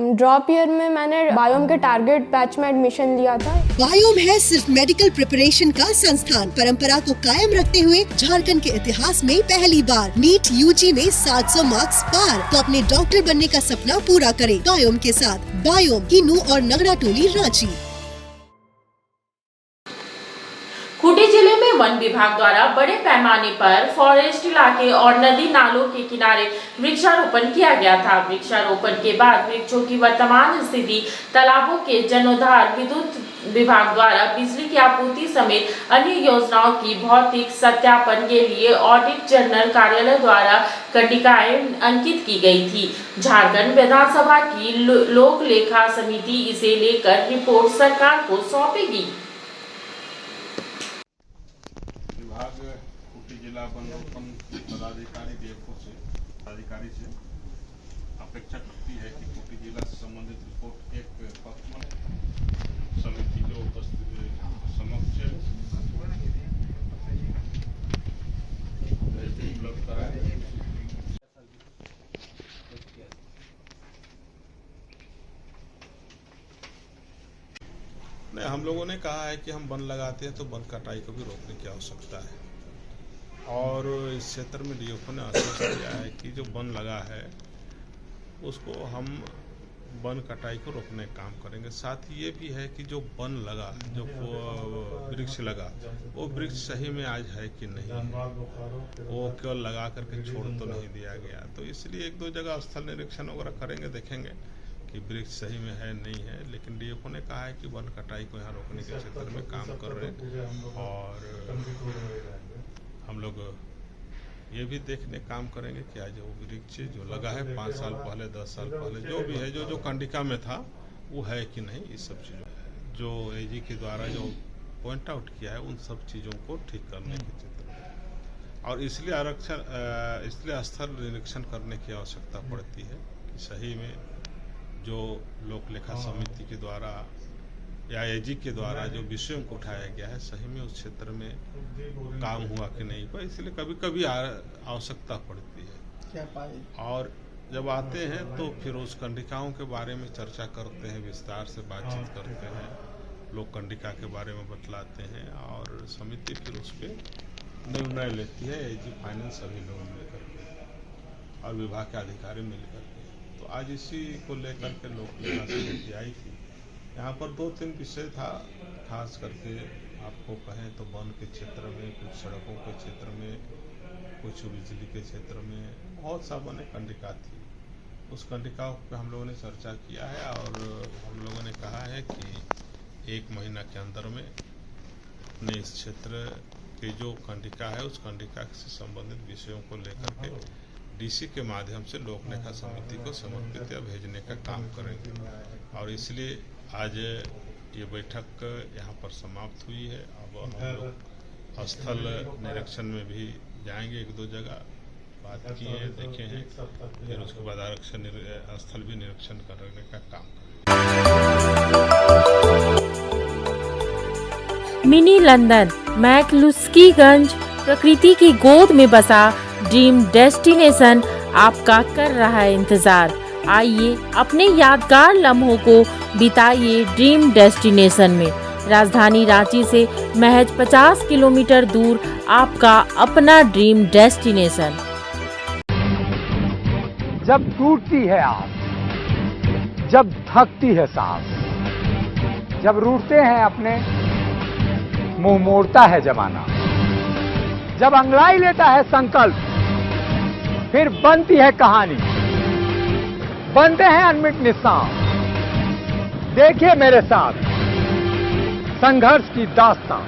Drop year में मैंने biome के टारगेट बैच में एडमिशन लिया था। बायोम है सिर्फ मेडिकल प्रिपरेशन का संस्थान। परंपरा को कायम रखते हुए झारखंड के इतिहास में पहली बार नीट यूजी में 700 मार्क्स पार। तो अपने डॉक्टर बनने का सपना पूरा करें बायोम के साथ। बायोम किन्नू और नगरा टोली, रांची। खूंटी जिले में वन विभाग द्वारा बड़े पैमाने पर फॉरेस्ट इलाके और नदी नालों के किनारे वृक्षारोपण किया गया था। वृक्षारोपण के बाद वृक्षों की वर्तमान स्थिति, तालाबों के जीर्णोद्धार, विद्युत विभाग द्वारा बिजली की आपूर्ति समेत अन्य योजनाओं की भौतिक सत्यापन के लिए ऑडिट जनरल कार्यालय द्वारा कंडिकाएं अंकित की गई थी। झारखंड विधानसभा की लोक लेखा समिति इसे लेकर रिपोर्ट सरकार को सौंपेगी। खूंटी जिला वनरोपण पदाधिकारी अधिकारी से अपेक्षा करती है कि खूंटी जिला से संबंधित रिपोर्ट एक पत्र में समिति के समक्ष उपलब्ध कराए। नहीं, हम लोगों ने कहा है कि हम वन लगाते हैं तो वन कटाई को भी रोकने की आवश्यकता है और इस क्षेत्र में डीएफओ ने आश्वासन दिया है कि जो वन लगा है उसको हम वन कटाई को रोकने का काम करेंगे। साथ ही ये भी है कि जो वन लगा, जो वृक्ष लगा, वो वृक्ष सही में आज है कि नहीं है, वो केवल लगा करके छोड़ तो नहीं दिया गया। तो इसलिए एक दो जगह स्थल निरीक्षण वगैरह करेंगे, देखेंगे कि वृक्ष सही में है नहीं है। लेकिन डीएफओ ने कहा है कि वन कटाई को यहाँ रोकने के क्षेत्र में काम कर रहे हैं और हम लोग ये भी देखने काम करेंगे कि आज वो वृक्ष जो लगा है 5 साल पहले, 10 साल पहले, जो भी है, जो कंडिका में था वो है कि नहीं। इस सब चीज़ों जो एजी के द्वारा जो पॉइंट आउट किया है उन सब चीज़ों को ठीक करने के क्षेत्र में और इसलिए स्थल निरीक्षण करने की आवश्यकता पड़ती है कि सही में जो लोक लेखा समिति के द्वारा या एजी के द्वारा जो विषयों को उठाया गया है सही में उस क्षेत्र में काम हुआ कि नहीं हुआ। इसलिए कभी कभी आवश्यकता पड़ती है और जब आते हैं तो फिर उस कंडिकाओं के बारे में चर्चा करते हैं, विस्तार से बातचीत करते हैं, लोग कंडिका के बारे में बतलाते हैं और समिति फिर उस पर निर्णय लेती है। एजी फाइनेंस सभी लोग मिलकर के और विभाग के अधिकारी मिलकर के। तो आज इसी को लेकर के लोक लेखा समिति आई थी। यहाँ पर 2-3 विषय था, खास करके आपको कहें तो वन के क्षेत्र में, कुछ सड़कों के क्षेत्र में, कुछ बिजली के क्षेत्र में बहुत सा वन कंडिका थी। उस कंडिका पे हम लोगों ने चर्चा किया है और हम लोगों ने कहा है कि 1 महीना के अंदर में अपने इस क्षेत्र के जो कंडिका है उस कंडिका से संबंधित विषयों को लेकर के डीसी के माध्यम से लोक लेखा समिति को समर्पित या भेजने का काम करेंगे। और इसलिए आज ये बैठक यहाँ पर समाप्त हुई है। अब हम लोग स्थल निरीक्षण में भी जाएंगे, 1-2 जगह बात किए हैं, देखे हैं, फिर उसके बाद आरक्षण स्थल भी निरीक्षण करने का काम करेंगे। मिनी लंदन मैक्लुस्कीगंज प्रकृति की गोद में बसा ड्रीम डेस्टिनेशन आपका कर रहा है इंतजार। आइए अपने यादगार लम्हों को बिताइए ड्रीम डेस्टिनेशन में। राजधानी रांची से महज 50 किलोमीटर दूर आपका अपना ड्रीम डेस्टिनेशन। जब टूटती है आस, जब थकती है सांस, जब रूठते हैं अपने, मुंह मोड़ता है जमाना, जब अंगड़ाई लेता है संकल्प, फिर बनती है कहानी, बनते हैं अनमिट निशान। देखिए मेरे साथ संघर्ष की दास्तां।